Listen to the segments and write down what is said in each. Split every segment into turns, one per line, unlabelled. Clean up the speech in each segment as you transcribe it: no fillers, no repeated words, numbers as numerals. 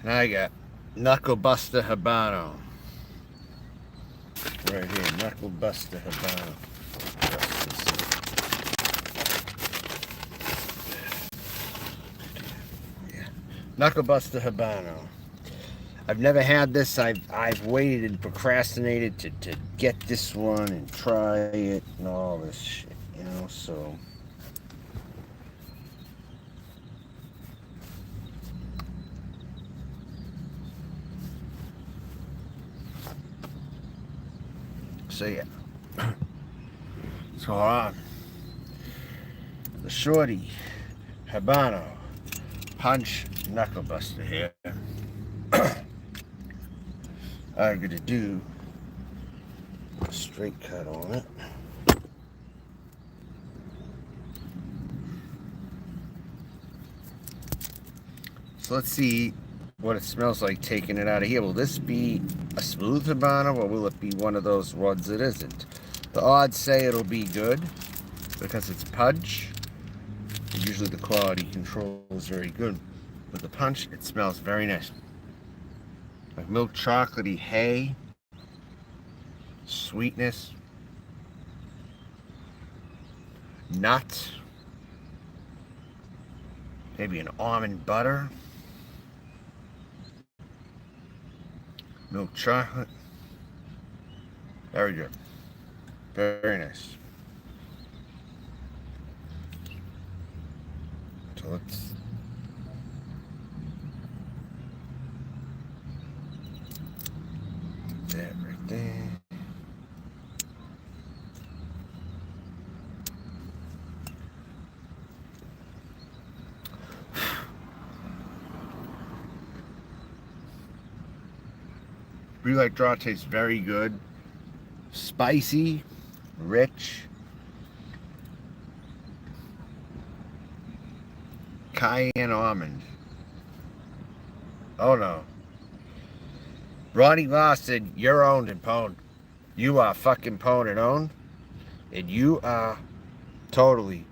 Now I got Knuckle Buster Habano. Right here, Knuckle Buster Habano. Yeah. Knuckle Buster Habano. I've never had this. I've waited and procrastinated to get this one and try it and all this shit, so yeah. So the Shorty Habano Punch Knuckle Buster here. I'm gonna do a straight cut on it. So let's see what it smells like taking it out of here. Will this be a smooth Habano, or will it be one of those ones that isn't? The odds say it'll be good because it's Pudge. Usually the quality control is very good. With the punch, it smells very nice. Like milk chocolatey hay, sweetness, nut, maybe an almond butter, milk chocolate. Very good. Very nice. So let's that right there. Blue Light Draw tastes very good. Spicy, rich. Cayenne almond. Oh no. Ronnie Law said, you're owned and pwned. You are fucking pwned and owned. And you are totally,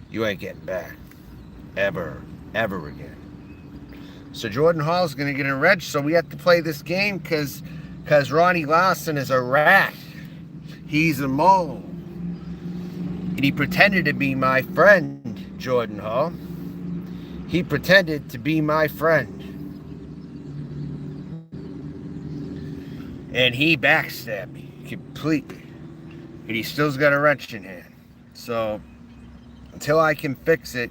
you ain't getting back. Ever again. So Jordan Hall's going to get enraged, so we have to play this game because Ronnie Lawson is a rat. He's a mole. And he pretended to be my friend, Jordan Hall. He pretended to be my friend. And he backstabbed me completely. And he still's got a wrench in hand. So until I can fix it,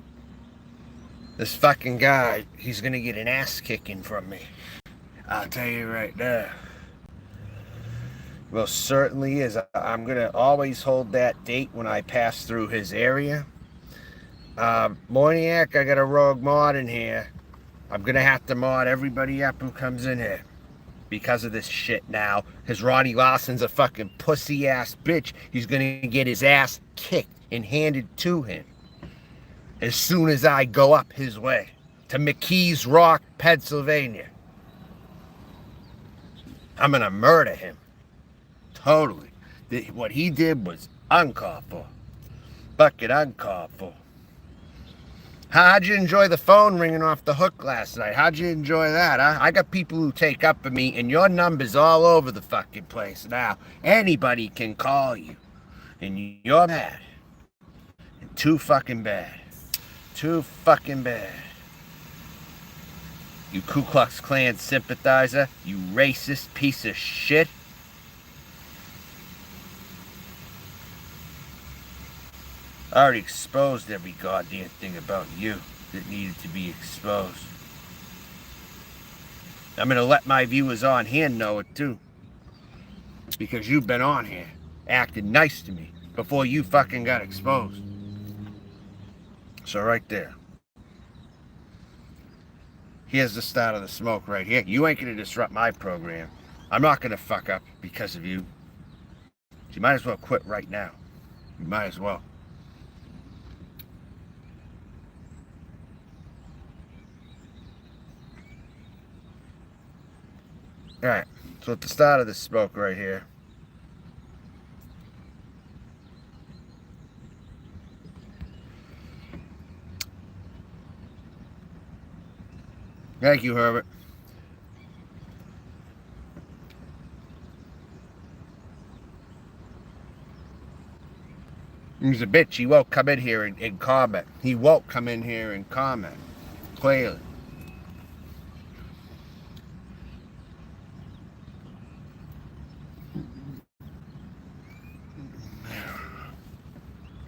this fucking guy, he's gonna get an ass kicking from me. I'll tell you right now. Most certainly is. I'm gonna always hold that date when I pass through his area. Morniac, I got a rogue mod in here. I'm gonna have to mod everybody up who comes in here because of this shit now. Because Ronnie Lawson's a fucking pussy ass bitch. He's gonna get his ass kicked and handed to him as soon as I go up his way to McKees Rock, Pennsylvania. I'm gonna murder him. Totally. What he did was uncalled for. Fucking uncalled for. How'd you enjoy the phone ringing off the hook last night? How'd you enjoy that, huh? I got people who take up for me, and your number's all over the fucking place now. Anybody can call you. And you're bad. And too fucking bad. Too fucking bad. You Ku Klux Klan sympathizer. You racist piece of shit. I already exposed every goddamn thing about you that needed to be exposed. I'm gonna let my viewers on here know it too. Because you've been on here acting nice to me before you fucking got exposed. So right there. Here's the start of the smoke right here. You ain't gonna disrupt my program. I'm not gonna fuck up because of you. You might as well quit right now. You might as well. Alright, so at the start of the smoke right here, Thank you, Herbert. He's a bitch. He won't come in here and comment. He won't come in here and comment. Clearly.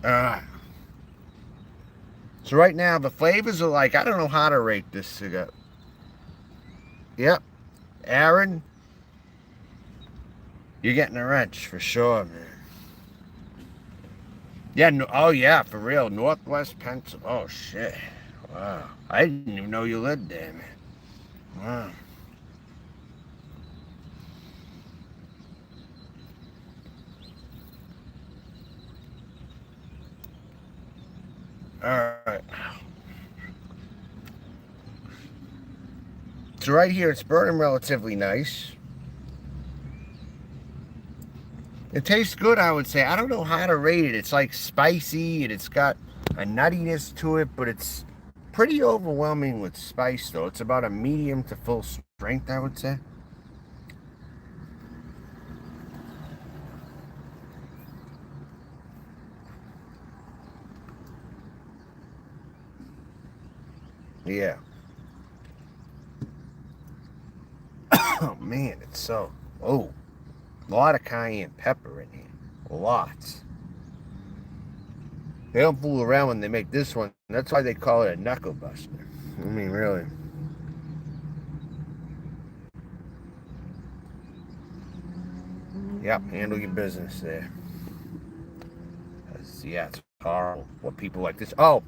Alright. So right now, the flavors are like, I don't know how to rate this cigar. Yep. Aaron, you're getting a wrench for sure, man. Yeah, no, oh yeah, for real. Northwest Pennsylvania. Oh shit. Wow. I didn't even know you lived there, man. Wow. Alright. So right here, it's burning relatively nice. It tastes good, I would say. I don't know how to rate it. It's like spicy, and it's got a nuttiness to it, but it's pretty overwhelming with spice, though. It's about a medium to full strength, I would say. Yeah. Oh, man, it's so... Oh, a lot of cayenne pepper in here. Lots. They don't fool around when they make this one. That's why they call it a knuckle buster. I mean, really. Yep, handle your business there. Yeah, it's horrible what people like this. Oh,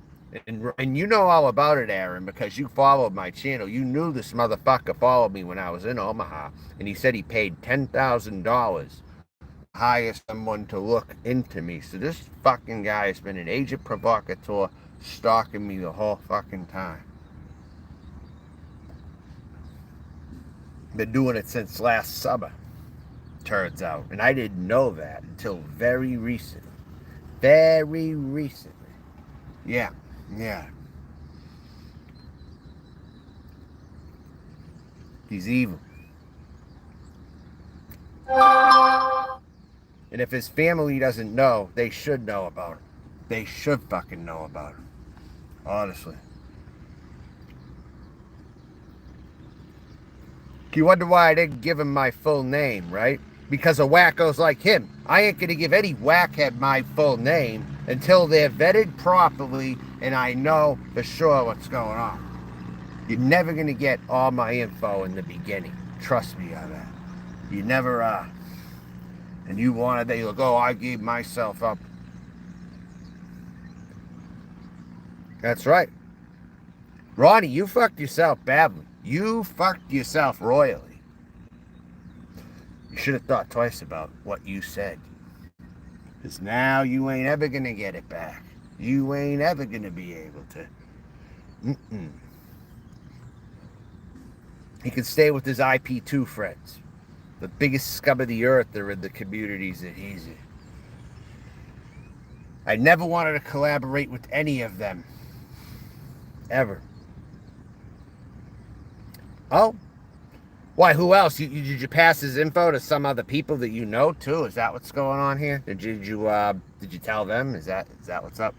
and you know all about it, Aaron, because you followed my channel. You knew this motherfucker followed me when I was in Omaha, and he said he paid $10,000 to hire someone to look into me. So this fucking guy has been an agent provocateur stalking me the whole fucking time. Been doing it since last summer, turns out. And I didn't know that until very recently. Very recently. Yeah, yeah. He's evil. And if his family doesn't know, they should know about it. They should fucking know about it. Honestly. You wonder why I didn't give him my full name, right? Because of wackos like him. I ain't gonna give any whackhead my full name until they're vetted properly and I know for sure what's going on. You're never gonna get all my info in the beginning. Trust me on that. You never are. And you wanted that, you look, oh, I gave myself up. That's right. Ronnie, you fucked yourself badly. You fucked yourself royally. You should have thought twice about what you said. Because now you ain't ever going to get it back. You ain't ever going to be able to. Mm-mm. He can stay with his IP2 friends. The biggest scum of the earth are in the communities that he's in. I never wanted to collaborate with any of them. Ever. Oh? Why, who else? Did you pass his info to some other people that you know, too? Is that what's going on here? Did you tell them? Is that what's up?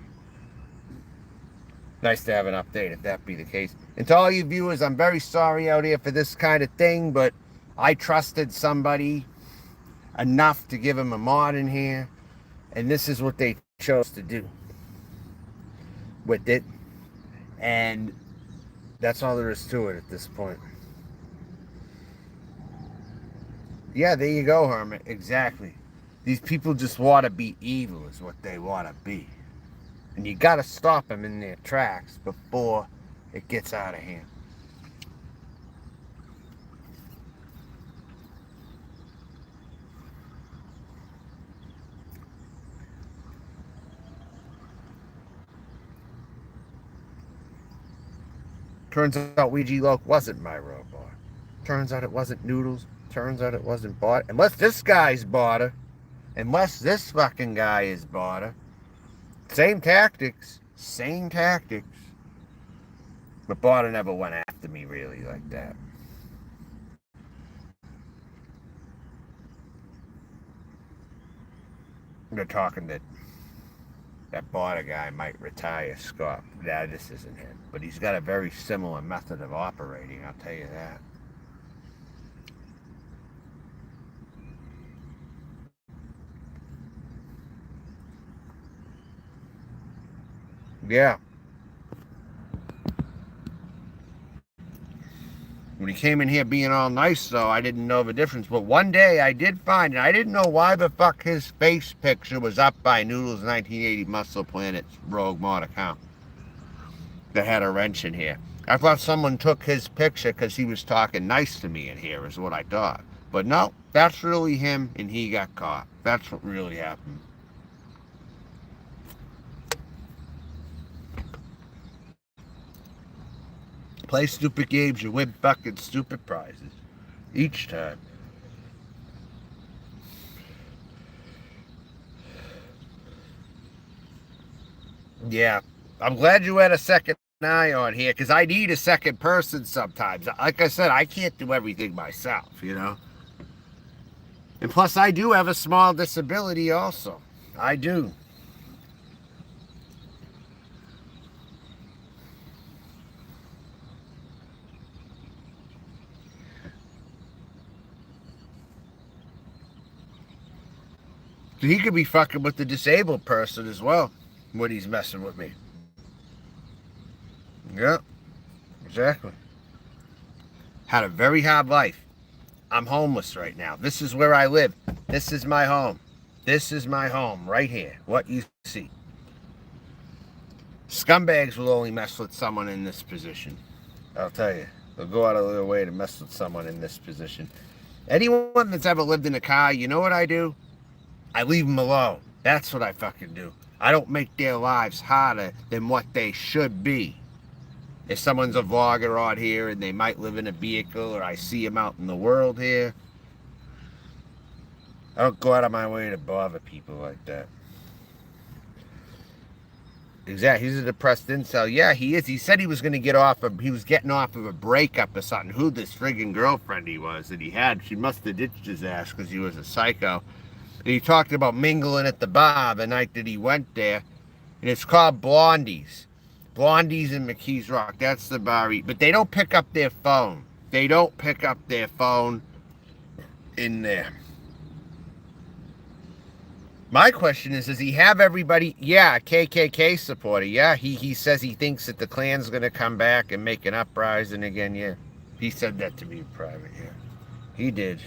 Nice to have an update, if that be the case. And to all you viewers, I'm very sorry out here for this kind of thing, but I trusted somebody enough to give him a mod in here, and this is what they chose to do with it. And that's all there is to it at this point. Yeah, there you go, Hermit. Exactly. These people just want to be evil is what they want to be. And you got to stop them in their tracks before it gets out of hand. Turns out Ouija Loke wasn't my robot. Turns out it wasn't Noodles. Turns out it wasn't bought. Unless this guy's bought her. Unless this fucking guy is bought her. Same tactics. Same tactics. But Barter never went after to me really like that. They're talking that border guy might retire, Scott. Nah, this isn't him. But he's got a very similar method of operating, I'll tell you that. Yeah. When he came in here being all nice, though, I didn't know the difference. But one day I did find, and I didn't know why the fuck his face picture was up by Noodle's 1980 Muscle Planet's Rogue Mod account that had a wrench in here. I thought someone took his picture because he was talking nice to me in here, is what I thought. But no, that's really him, and he got caught. That's what really happened. Play stupid games, you win fucking stupid prizes. Each time. Yeah. I'm glad you had a second eye on here, because I need a second person sometimes. Like I said, I can't do everything myself, you know? And plus, I do have a small disability also. I do. He could be fucking with the disabled person as well when he's messing with me. Yeah, exactly. Had a very hard life. I'm homeless right now. This is where I live. This is my home. This is my home right here. What you see. Scumbags will only mess with someone in this position. I'll tell you. They'll go out of their way to mess with someone in this position. Anyone that's ever lived in a car, you know what I do? I leave them alone. That's what I fucking do. I don't make their lives harder than what they should be. If someone's a vlogger out here and they might live in a vehicle, or I see them out in the world here, I don't go out of my way to bother people like that. Exactly. He's a depressed incel. Yeah, he is. He said he was going to he was getting off of a breakup or something. Who this friggin' girlfriend he was that he had. She must have ditched his ass because he was a psycho. And he talked about mingling at the bar the night that he went there. And it's called Blondie's. Blondie's in McKees Rock. That's the bar. But they don't pick up their phone. They don't pick up their phone in there. My question is, does he have everybody? Yeah, a KKK supporter. Yeah, he says he thinks that the Klan's going to come back and make an uprising again. Yeah, he said that to me in private. Yeah, he did.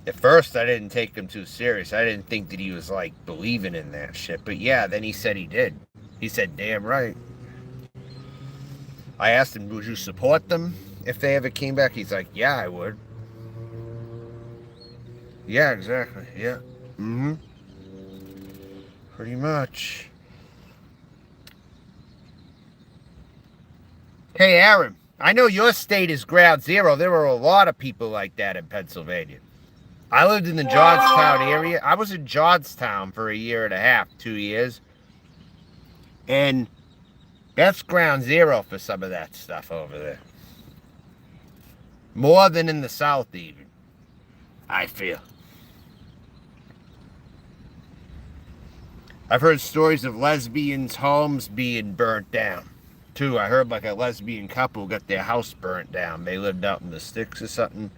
At first, I didn't take him too serious. I didn't think that he was, like, believing in that shit. But yeah, then he said he did. He said, damn right. I asked him, would you support them if they ever came back? He's like, yeah, I would. Yeah, exactly. Yeah. Mm-hmm. Pretty much. Hey, Aaron, I know your state is ground zero. There are a lot of people like that in Pennsylvania. I lived in the Johnstown area. I was in Johnstown for a year and a half, 2 years. And that's ground zero for some of that stuff over there. More than in the South, even. I feel. I've heard stories of lesbians' homes being burnt down, too. I heard like a lesbian couple got their house burnt down. They lived out in the sticks or something.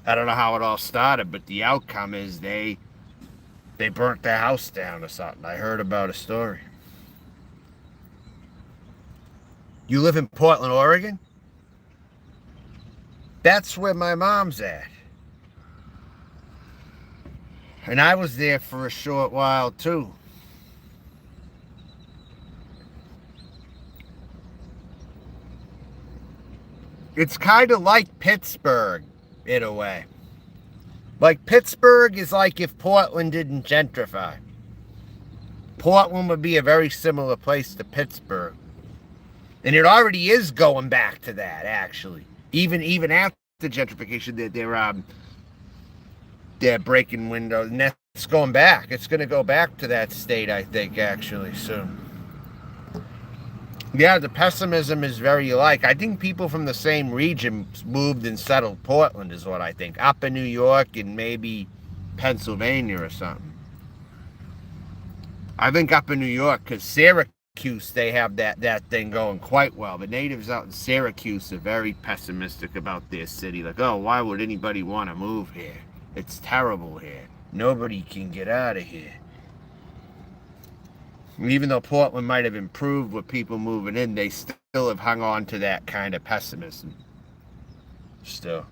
I don't know how it all started, but the outcome is they burnt their house down or something. I heard about a story. You live in Portland, Oregon? That's where my mom's at. And I was there for a short while, too. It's kind of like Pittsburgh, in a way. Like, Pittsburgh is like if Portland didn't gentrify. Portland would be a very similar place to Pittsburgh. And it already is going back to that, actually. Even after gentrification, they're breaking windows, and that's going back. It's going to go back to that state, I think, actually, soon. Yeah, the pessimism is very alike. I think people from the same region moved and settled Portland is what I think. Up in New York and maybe Pennsylvania or something. I think up in New York, because Syracuse, they have that thing going quite well. The natives out in Syracuse are very pessimistic about their city. Like, oh, why would anybody want to move here? It's terrible here. Nobody can get out of here. Even though Portland might have improved with people moving in, they still have hung on to that kind of pessimism. Still.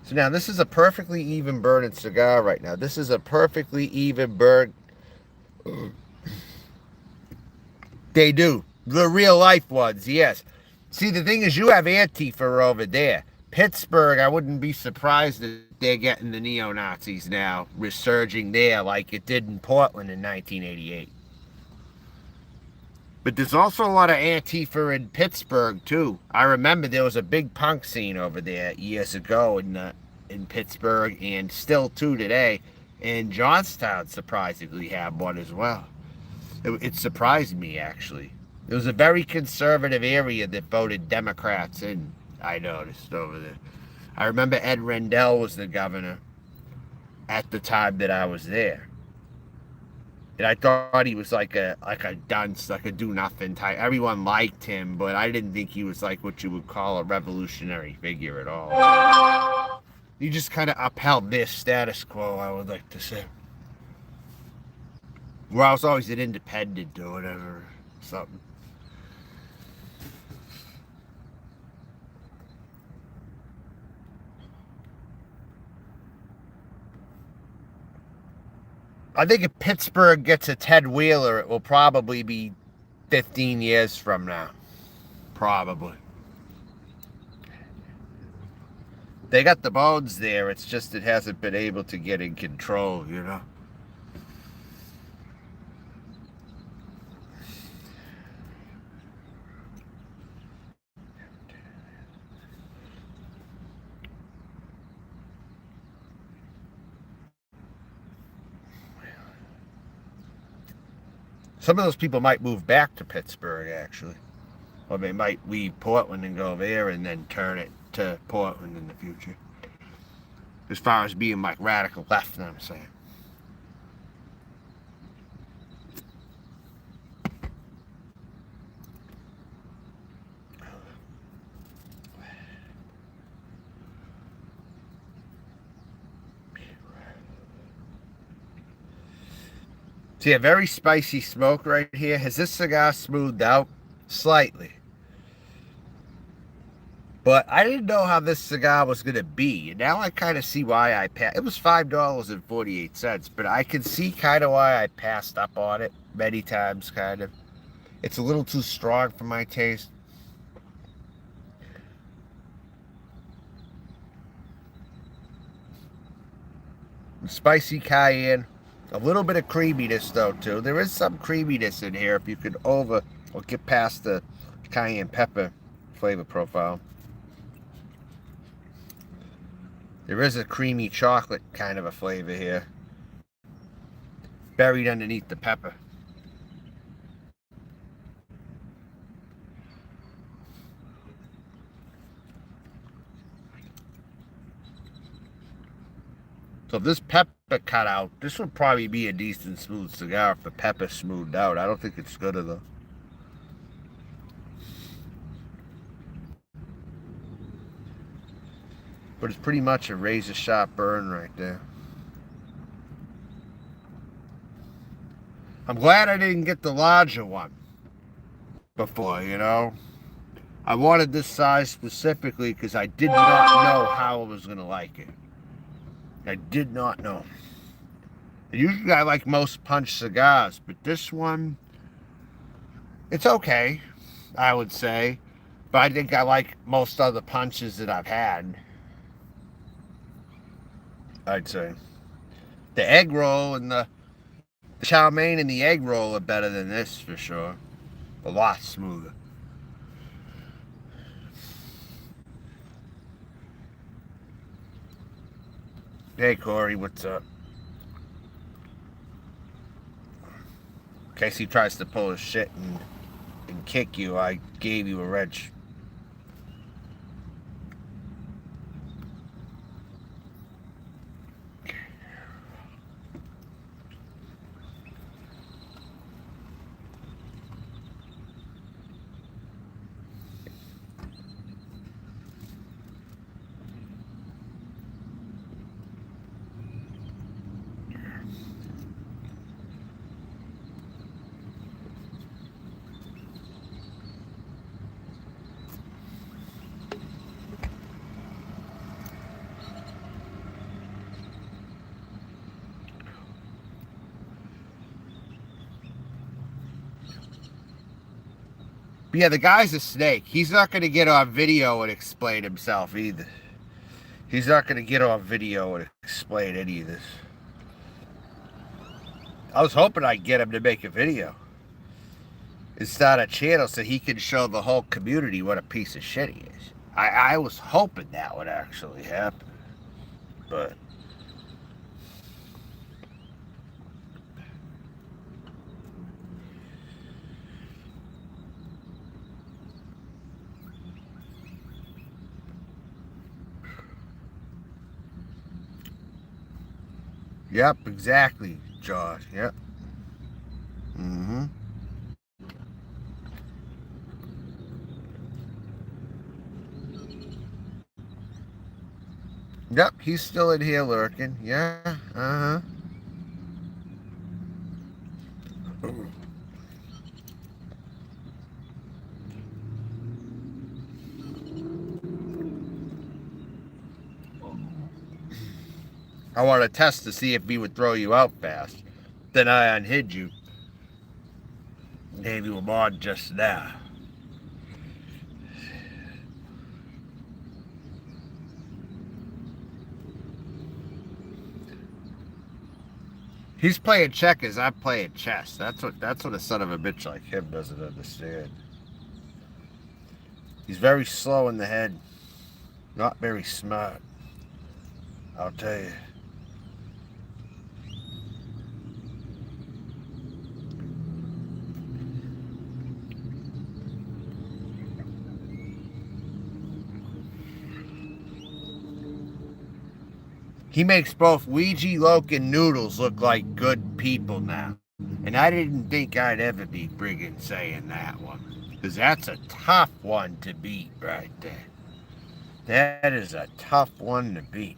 So now this is a perfectly even burning cigar right now. This is a perfectly even burn. They do. The real life ones, yes. See, the thing is, you have Antifa over there. Pittsburgh, I wouldn't be surprised if they're getting the neo-Nazis now resurging there like it did in Portland in 1988. But there's also a lot of Antifa in Pittsburgh, too. I remember there was a big punk scene over there years ago in Pittsburgh, and still, too, today. And Johnstown surprisingly had one as well. It surprised me, actually. It was a very conservative area that voted Democrats in, I noticed over there. I remember Ed Rendell was the governor at the time that I was there. And I thought he was like a dunce, like a do-nothing type. Everyone liked him, but I didn't think he was like what you would call a revolutionary figure at all. He just kind of upheld this status quo, I would like to say. Where I was always an independent or whatever, something. I think if Pittsburgh gets a Ted Wheeler, it will probably be 15 years from now. Probably. They got the bones there, it's just it hasn't been able to get in control, you know? Some of those people might move back to Pittsburgh, actually. Or they might leave Portland and go there and then turn it to Portland in the future. As far as being like radical left, I'm saying. See, a very spicy smoke right here. Has this cigar smoothed out? Slightly. But I didn't know how this cigar was going to be. And now I kind of see why I passed. It was $5.48, but I can see kind of why I passed up on it many times, kind of. It's a little too strong for my taste. Spicy cayenne. A little bit of creaminess, though, too. There is some creaminess in here if you could or get past the cayenne pepper flavor profile. There is a creamy chocolate kind of a flavor here, buried underneath the pepper. So if this pepper cut out, this would probably be a decent smooth cigar if the pepper smoothed out. I don't think it's gooder though. But it's pretty much a razor sharp burn right there. I'm glad I didn't get the larger one before, you know. I wanted this size specifically because I did not know how I was going to like it. I did not know. Usually I like most punch cigars, but this one, it's okay, I would say. But I think I like most other punches that I've had, I'd say. The egg roll and the chow mein and the egg roll are better than this for sure. A lot smoother. Hey Corey, what's up? In case he tries to pull his shit and kick you, I gave you a wrench. But yeah, the guy's a snake. He's not going to get on video and explain himself either. He's not going to get on video and explain any of this. I was hoping I'd get him to make a video and start a channel so he can show the whole community what a piece of shit he is. I was hoping that would actually happen. But yep, exactly, Josh. Yep. Mm-hmm. Yep, he's still in here lurking. Yeah, uh-huh. I want to test to see if he would throw you out fast. Then I unhid you. Gave you a mod just now. He's playing checkers, I'm playing chess. That's what a son of a bitch like him doesn't understand. He's very slow in the head. Not very smart. I'll tell you. He makes both Ouija, Loke, and Noodles look like good people now. And I didn't think I'd ever be friggin' saying that one. Because that's a tough one to beat right there. That is a tough one to beat.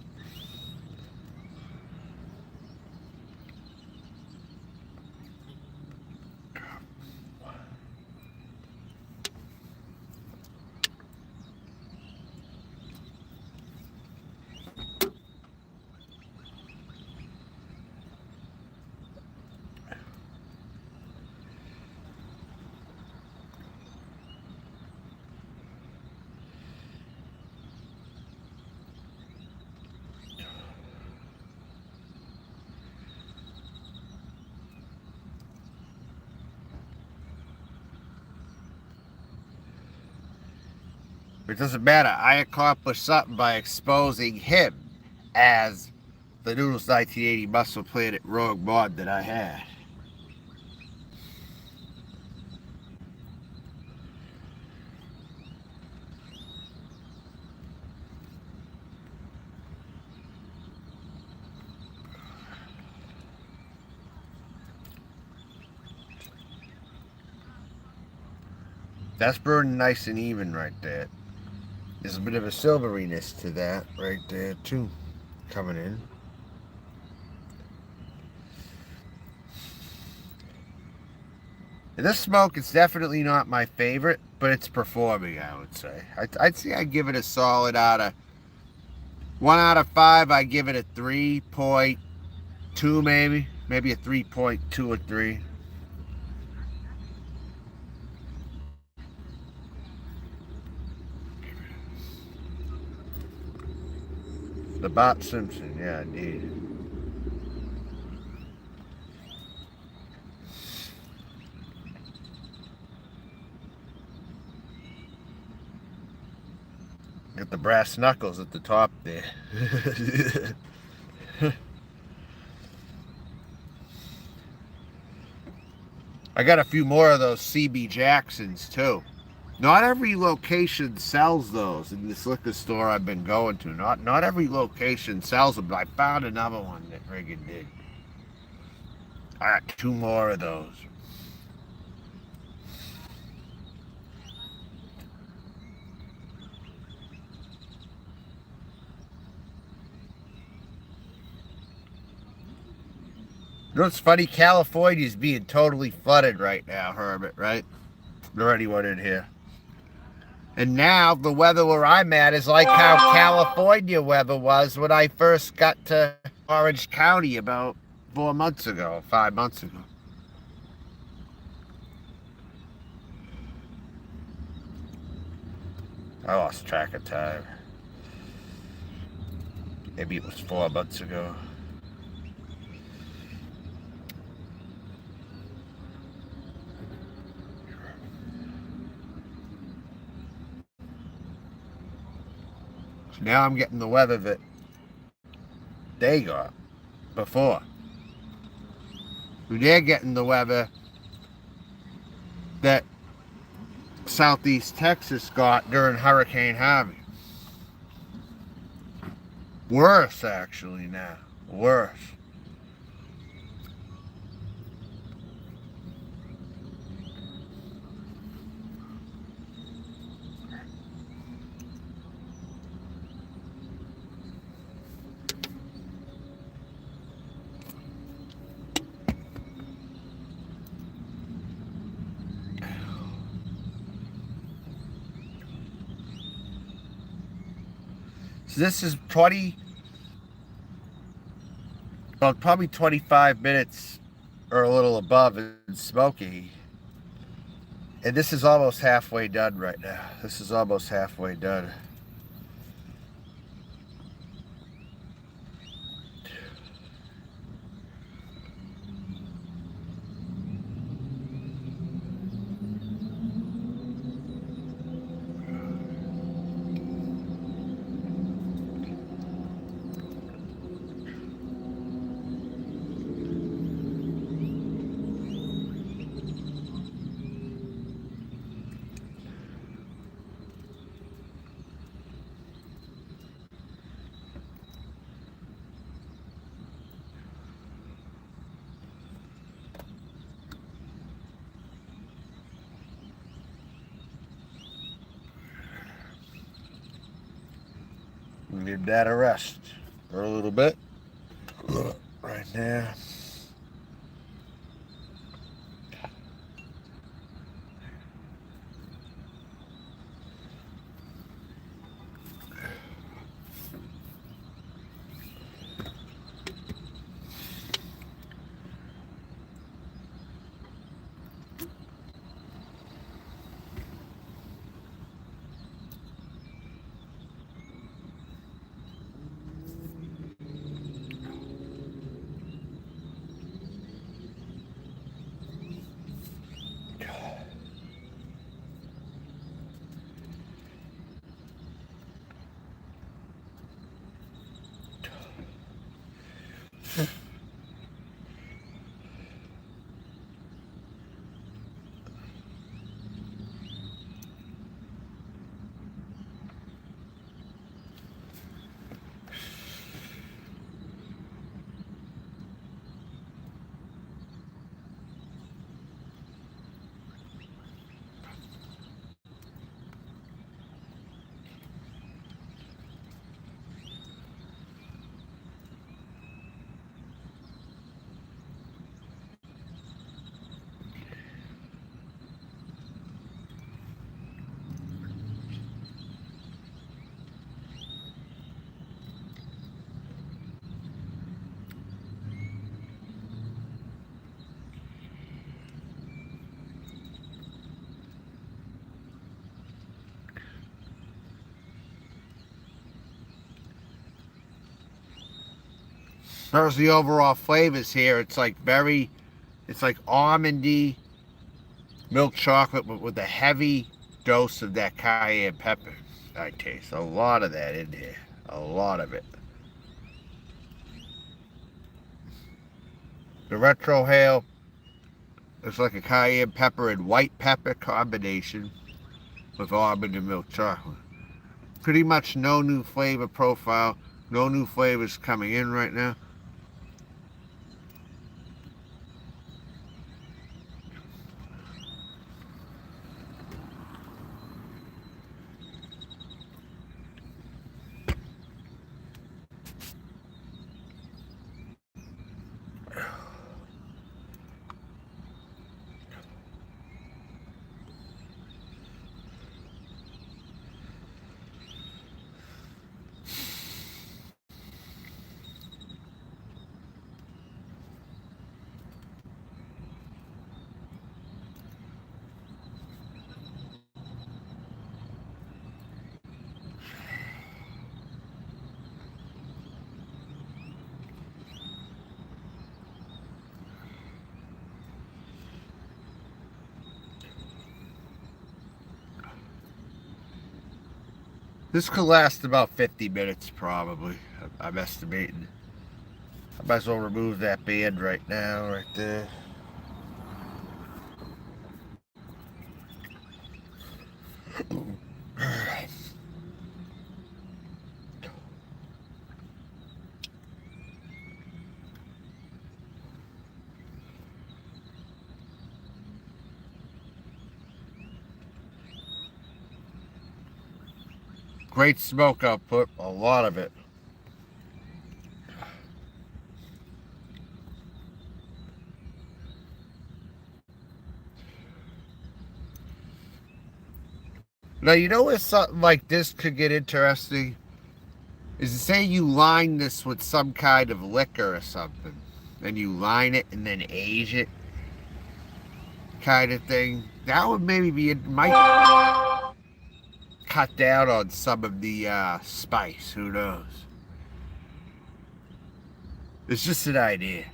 It doesn't matter. I accomplished something by exposing him as the Noodles 1980 Muscle Planet Rogue mod that I had. That's burning nice and even right there. There's a bit of a silveriness to that right there too, coming in. And this smoke is definitely not my favorite, but it's performing, I would say. I'd say I give it a solid out of 1 out of 5. I give it a 3.2 maybe a 3.2 or 3. The Bart Simpson, yeah, indeed. the brass knuckles at the top there. I got a few more of those CB Jacksons too. Not every location sells those in this liquor store I've been going to. Not every location sells them, but I found another one that friggin' did. I got 2 more of those. You know what's funny? California's being totally flooded right now, Herbert, right? Or anyone in here. And now the weather where I'm at is like how California weather was when I first got to Orange County about 4 months ago, 5 months ago. I lost track of time. Maybe it was 4 months ago. Now I'm getting the weather that they got before. They're getting the weather that Southeast Texas got during Hurricane Harvey. Worse, actually, now. Worse. So this is probably 25 minutes or a little above in smoky. And this is almost halfway done right now. This is almost halfway done. Give that a rest for a little bit. Right there. There's the overall flavors here. It's like almondy milk chocolate with a heavy dose of that cayenne pepper. I taste a lot of that in here. A lot of it. The retro hail is like a cayenne pepper and white pepper combination with almond and milk chocolate. Pretty much no new flavor profile. No new flavors coming in right now. This could last about 50 minutes probably, I'm estimating. I might as well remove that band right now, right there. Great smoke output, a lot of it. Now, you know where something like this could get interesting? Is to say you line this with some kind of liquor or something. And you line it and then age it. Kind of thing. That would maybe be, it might cut down on some of the spice. Who knows? It's just an idea.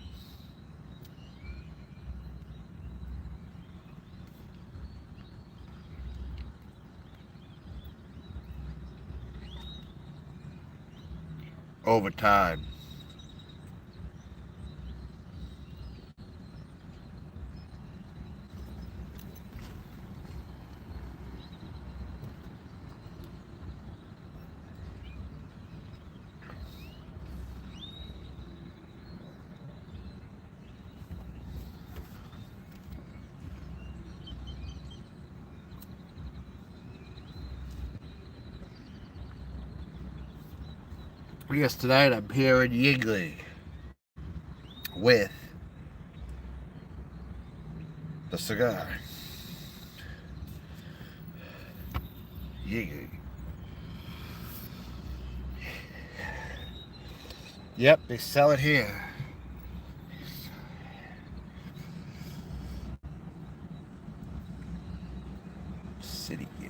Over time. Yes, tonight I'm here in Yingling with the cigar. Yingling. Yep, they sell it here. City, yeah.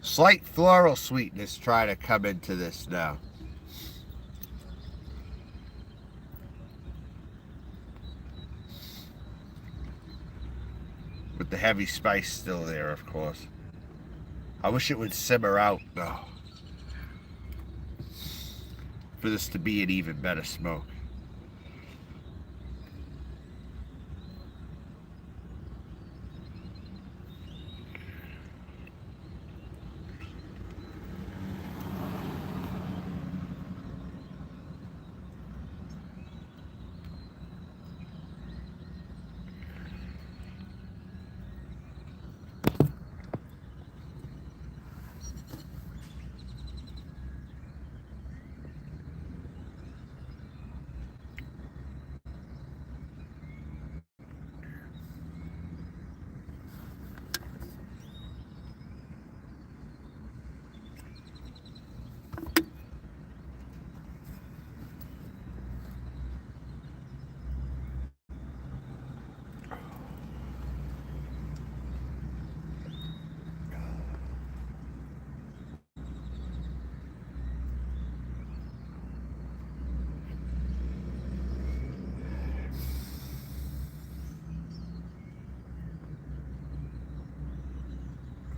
Slight floral sweetness trying to come into this now. With the heavy spice still there, of course. I wish it would simmer out, though. For this to be an even better smoke.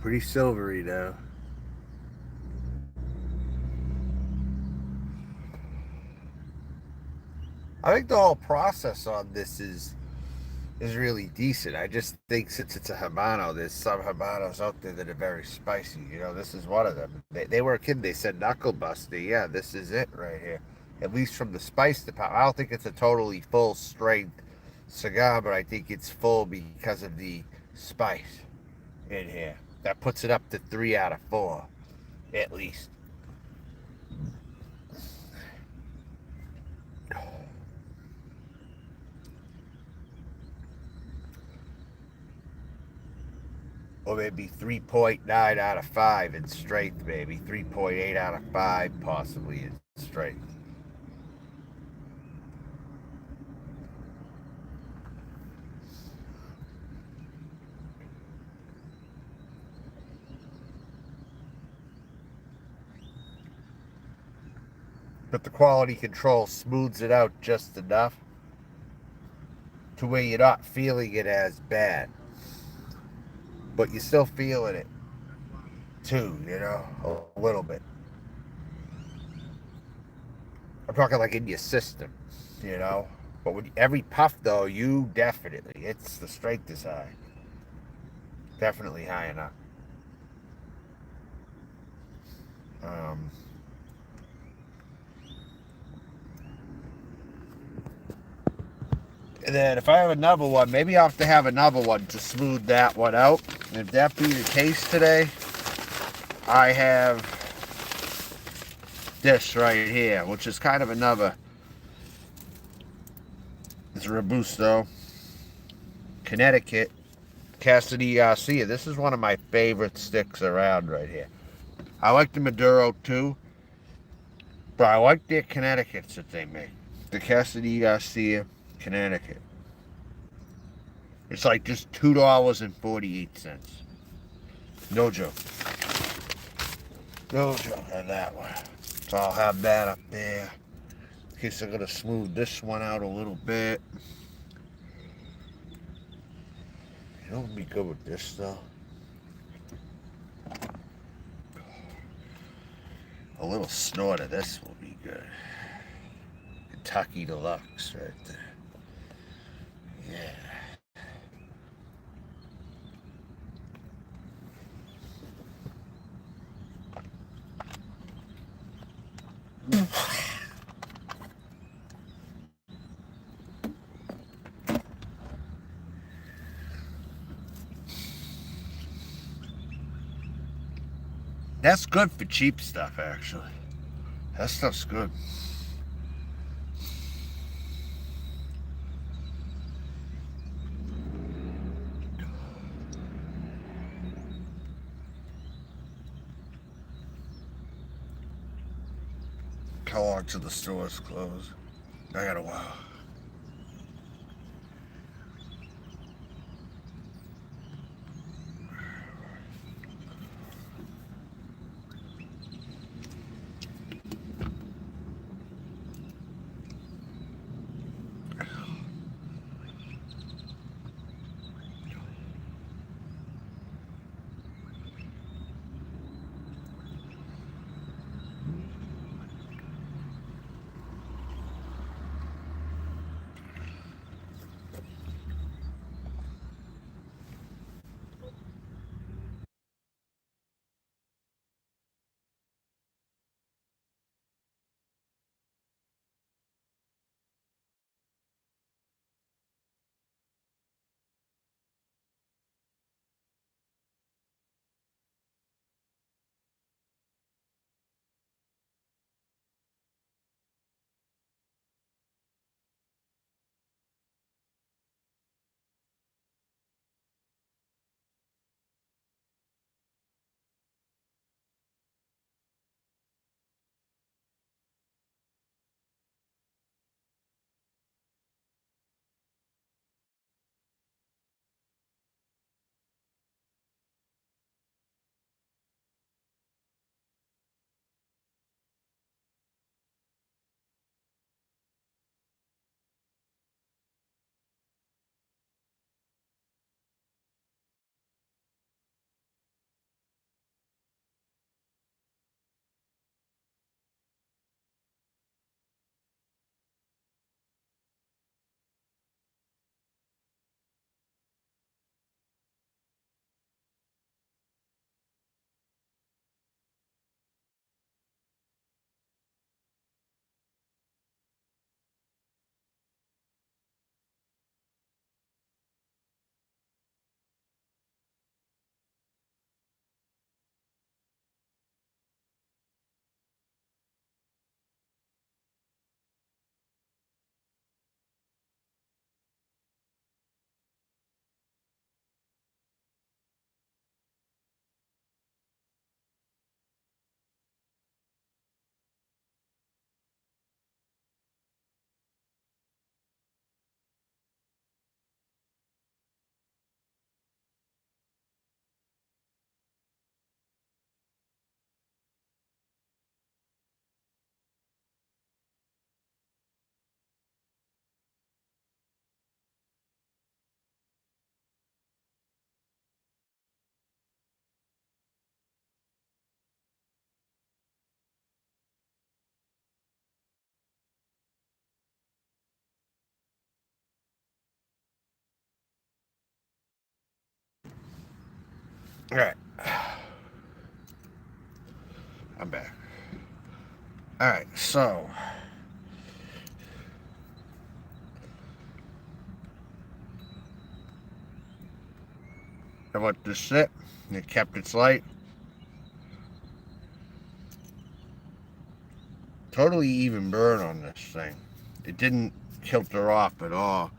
Pretty silvery though. I think the whole process on this is really decent. I just think since it's a Habano, there's some Habanos out there that are very spicy. You know, this is one of them. They were a kid. They said Knuckle Buster. Yeah, this is it right here. At least from the spice department. I don't think it's a totally full strength cigar, but I think it's full because of the spice in here. That puts it up to 3 out of 4, at least. Or maybe 3.9 out of 5 in strength, maybe 3.8 out of 5 possibly in strength. But the quality control smooths it out just enough to where you're not feeling it as bad. But you're still feeling it too, you know, a little bit. I'm talking like in your system, you know. But with every puff, though, you definitely, it's the strength is high. Definitely high enough. And then if I have another one, maybe I'll have to have another one to smooth that one out. And if that be the case today, I have this right here, which is kind of another. It's Robusto, Connecticut, Cassidy Garcia. This is one of my favorite sticks around right here. I like the Maduro too, but I like their Connecticut's that they make. The Cassidy Garcia, Connecticut. It's like just $2.48. No joke. No joke on that one. So I'll have that up there. In case I'm going to smooth this one out a little bit. You know what would be good with this though? A little snort of this will be good. Kentucky Deluxe right there. Yeah. That's good for cheap stuff, actually. That stuff's good. How long till the stores close? I got a while. All right. I'm back. All right, so I let this sit. It kept its light. Totally even burn on this thing. It didn't kilter off at all.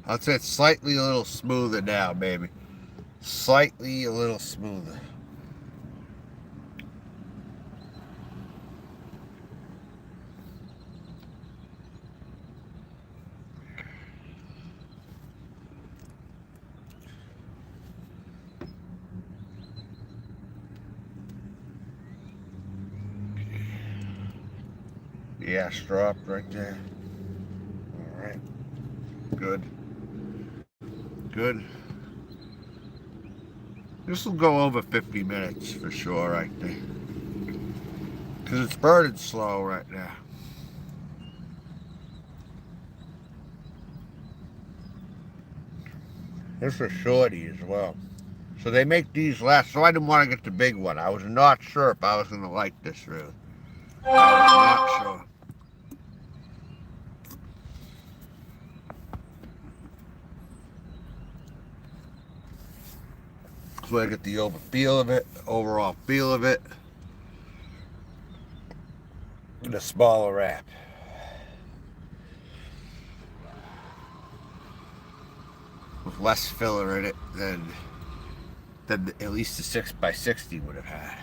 I'd say it's slightly a little smoother now, baby. Slightly a little smoother. The ash dropped right there. All right. Good. Good. This will go over 50 minutes for sure right there. Because it's burning slow right now. This is Shorty as well. So they make these last, so I didn't want to get the big one. I was not sure if I was going to like this really. I was not sure. So I get the overall feel of it. The smaller wrap. With less filler in it than at least the 6x60 would have had.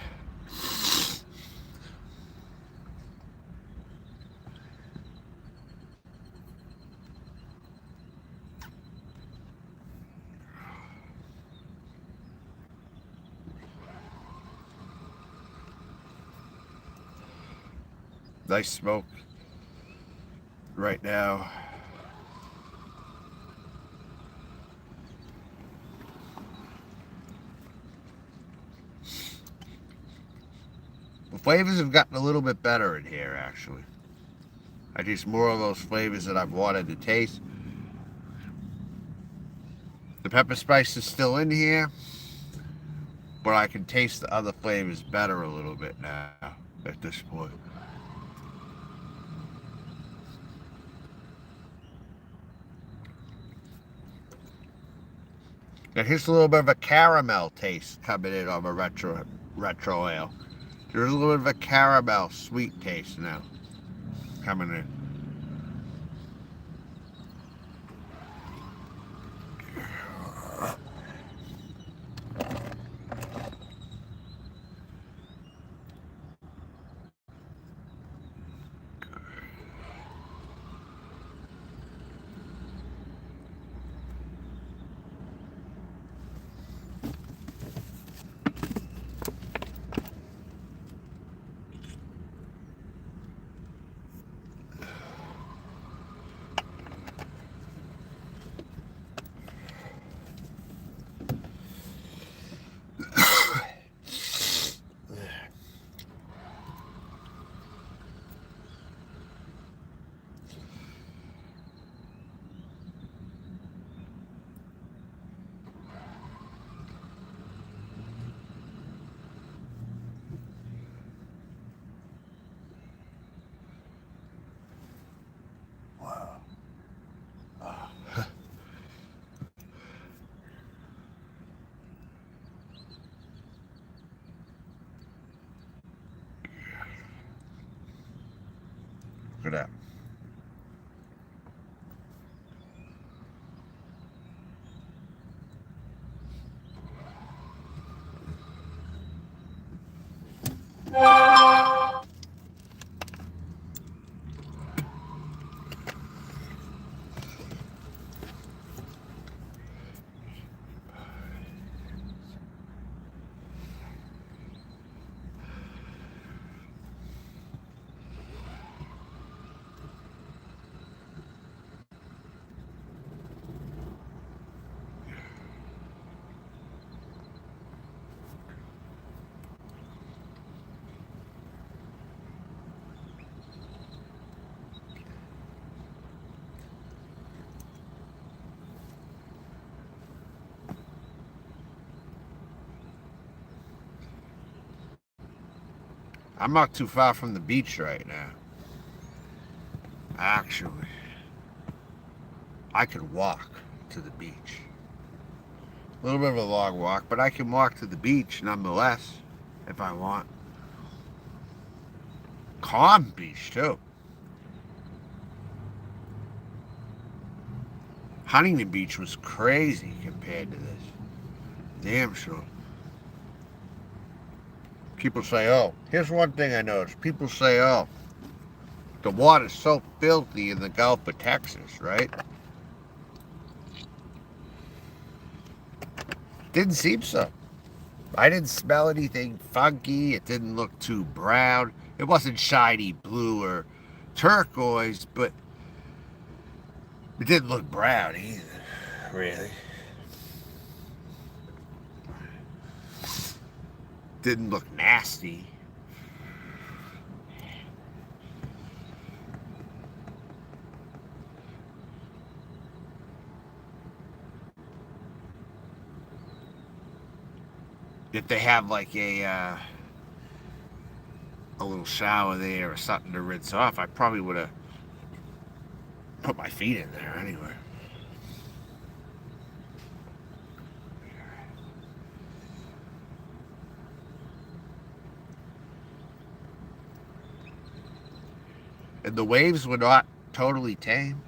Nice smoke right now. The flavors have gotten a little bit better in here, actually. I taste more of those flavors that I've wanted to taste. The pepper spice is still in here, but I can taste the other flavors better a little bit now at this point. And here's a little bit of a caramel taste coming in on a retro ale. There's a little bit of a caramel sweet taste now coming in. Look at that. I'm not too far from the beach right now. Actually, I could walk to the beach. A little bit of a long walk, but I can walk to the beach nonetheless if I want. Calm beach, too. Huntington Beach was crazy compared to this. Damn sure. People say, oh, here's one thing I noticed. People say, oh, the water's so filthy in the Gulf of Texas, right? Didn't seem so. I didn't smell anything funky. It didn't look too brown. It wasn't shiny blue or turquoise, but it didn't look brown either, really. Didn't look nasty. If they have like a little shower there or something to rinse off, I probably would have put my feet in there anyway. And the waves were not totally tame.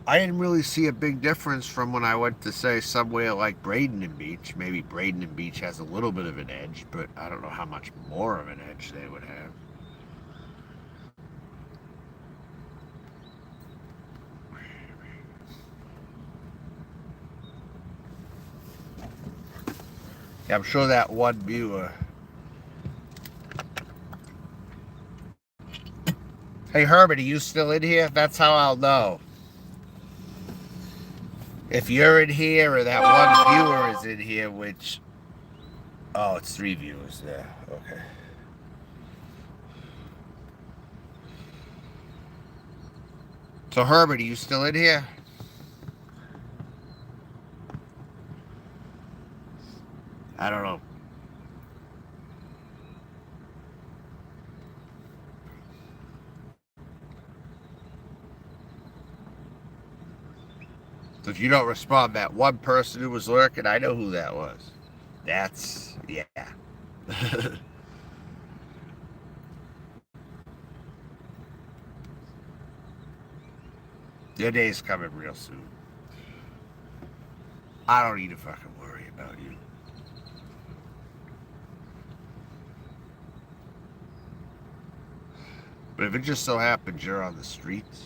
I didn't really see a big difference from when I went to, say, somewhere like Bradenton Beach. Maybe Bradenton Beach has a little bit of an edge, but I don't know how much more of an edge they would have. Yeah, I'm sure that one viewer. Hey, Herbert, are you still in here? That's how I'll know. If you're in here or that one viewer is in here, which... Oh, it's 3 viewers there. Okay. So, Herbert, are you still in here? I don't know. So if you don't respond, that one person who was lurking, I know who that was. That's... yeah. Your day's coming real soon. I don't need to fucking worry about you. But if it just so happens you're on the streets,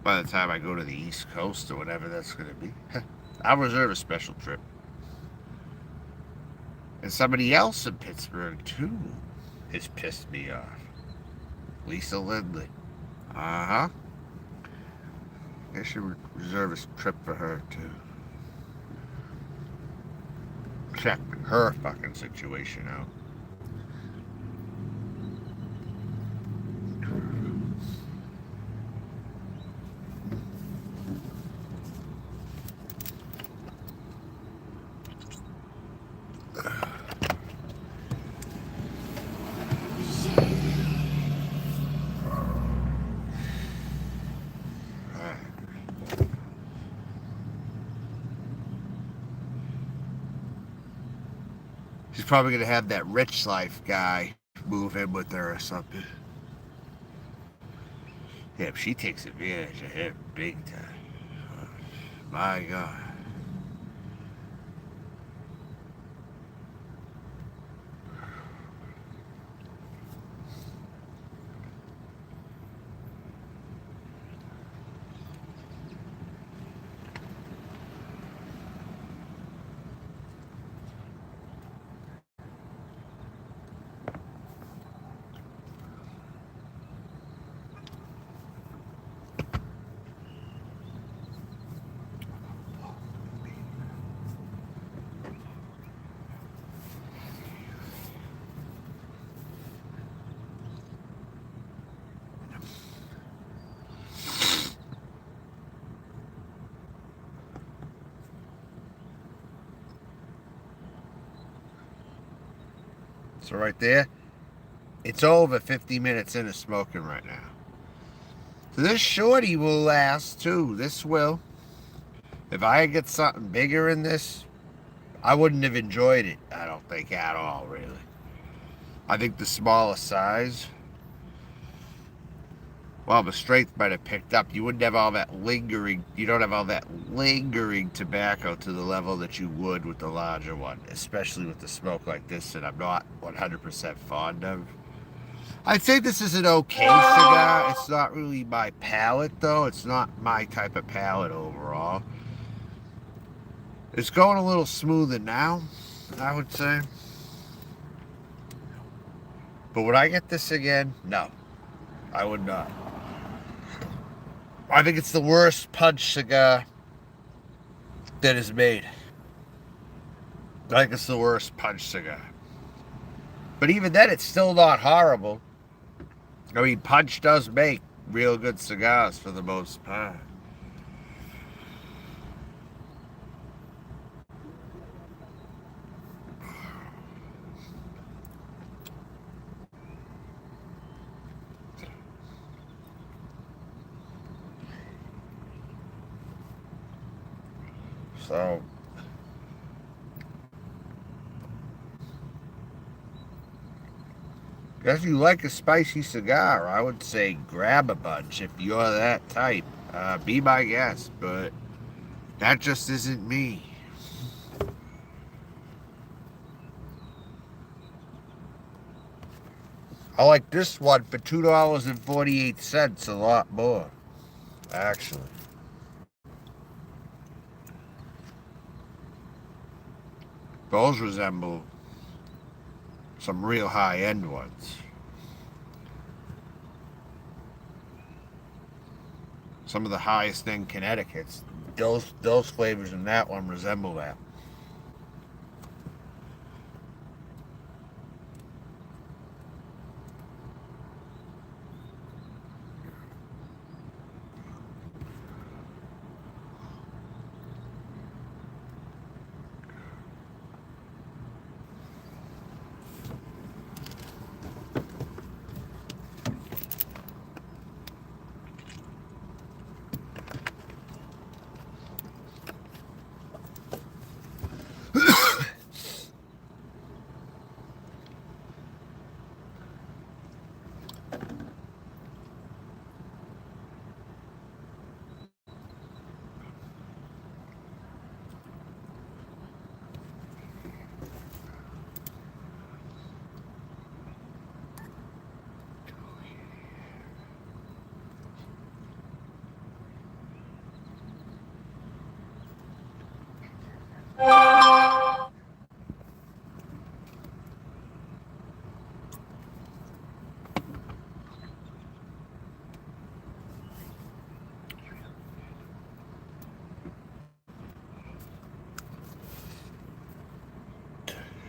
by the time I go to the East Coast or whatever that's going to be, I'll reserve a special trip. And somebody else in Pittsburgh, too, has pissed me off. Lisa Lindley. Uh-huh. I should reserve a trip for her, too. Check her fucking situation out. She's probably going to have that rich life guy move in with her or something. Yeah, she takes advantage of him big time. My God. So right there, it's over 50 minutes into smoking right now. So this Shorty will last too. This will. If I get something bigger in this, I wouldn't have enjoyed it, I don't think, at all, really. I think the smaller size, well, the strength might have picked up. You wouldn't have all that lingering, you don't have all that lingering tobacco to the level that you would with the larger one, especially with the smoke like this that I'm not 100% fond of. I'd say this is an okay cigar. It's not really my palate, though. It's not my type of palate overall. It's going a little smoother now, I would say. But would I get this again? No, I would not. I think it's the worst punch cigar that is made. I think it's the worst punch cigar. But even then, it's still not horrible. I mean, Punch does make real good cigars for the most part. So, if you like a spicy cigar, I would say grab a bunch if you're that type. Be my guest, but that just isn't me. I like this one for $2.48, a lot more, actually. Those resemble some real high-end ones. Some of the highest-end Connecticut's, those flavors in that one resemble that.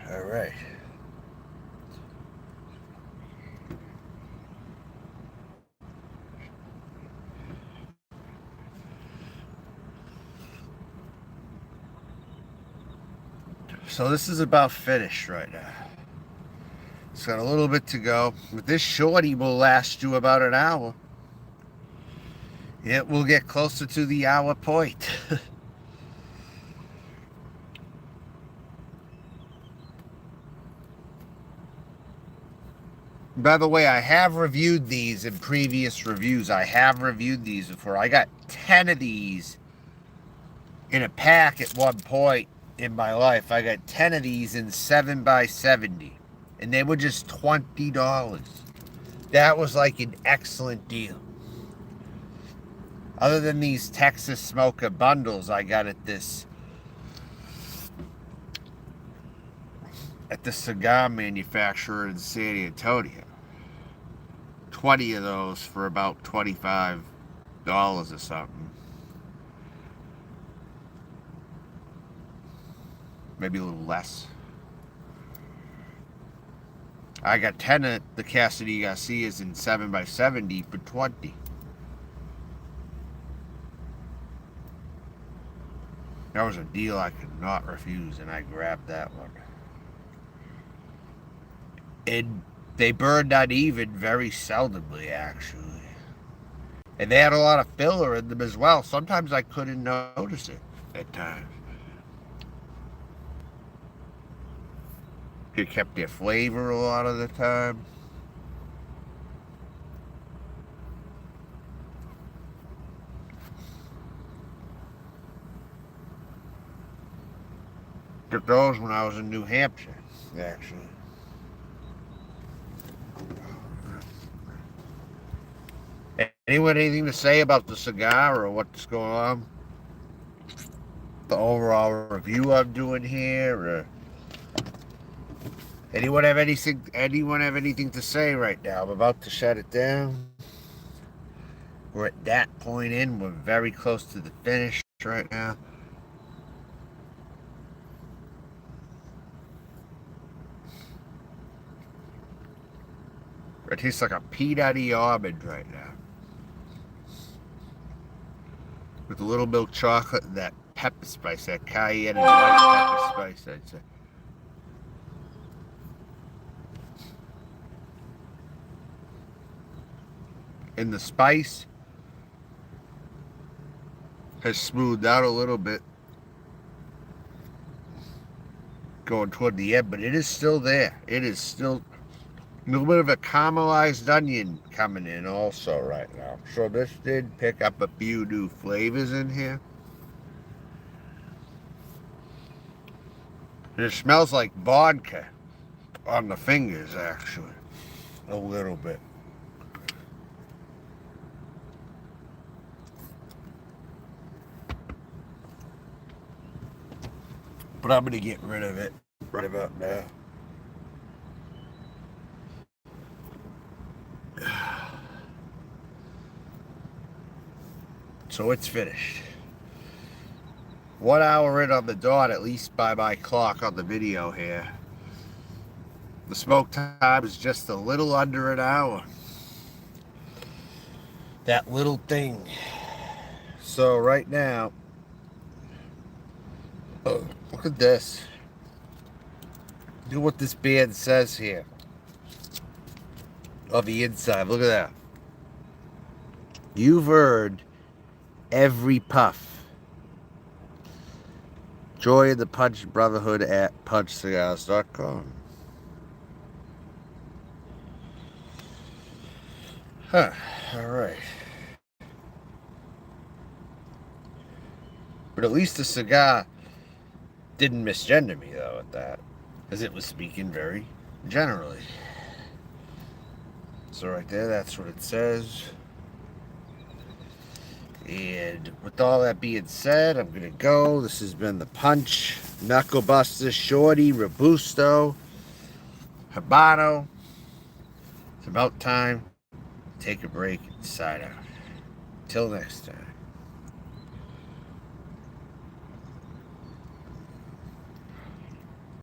All right. So this is about finished right now. It's got a little bit to go. But this Shorty will last you about an hour. It will get closer to the hour point. By the way, I have reviewed these in previous reviews. I have reviewed these before. I got 10 of these in a pack at one point in my life. I got 10 of these in 7x70. And they were just $20. That was like an excellent deal. Other than these Texas Smoker bundles I got at the cigar manufacturer in San Antonio. 20 of those for about $25 or something. Maybe a little less. I got 10 of the Cassidy Garcias in 7x70 for 20. That was a deal I could not refuse, and I grabbed that one. And they burned uneven very seldomly, actually. And they had a lot of filler in them as well. Sometimes I couldn't notice it at times. It kept their flavor a lot of the time. Got those when I was in New Hampshire, actually. Anyone anything to say about the cigar or what's going on? The overall review I'm doing here, or anyone have anything to say right now? I'm about to shut it down. We're at that point in. We're very close to the finish right now. It tastes like a peanutty almond right now. With a little milk chocolate and that pepper spice, that cayenne and white pepper spice, I'd say. And the spice has smoothed out a little bit going toward the end, but it is still there. It is still a little bit of a caramelized onion coming in also right now. So this did pick up a few new flavors in here. And it smells like vodka on the fingers, actually. A little bit. But I'm going to get rid of it right about now. So it's finished. 1 hour in on the dot, at least by my clock on the video here. The smoke time is just a little under an hour. That little thing. So right now, look at this. Do what this band says here. On the inside, look at that. You've earned every puff. Joy in the Punch Brotherhood at punchcigars.com. Huh, alright. But at least the cigar didn't misgender me, though, at that. Because it was speaking very generally. So right there, that's what it says. And with all that being said, I'm going to go. This has been the Punch, Knuckle Buster, Shorty, Robusto, Habano. It's about time to take a break and sign out. Till next time.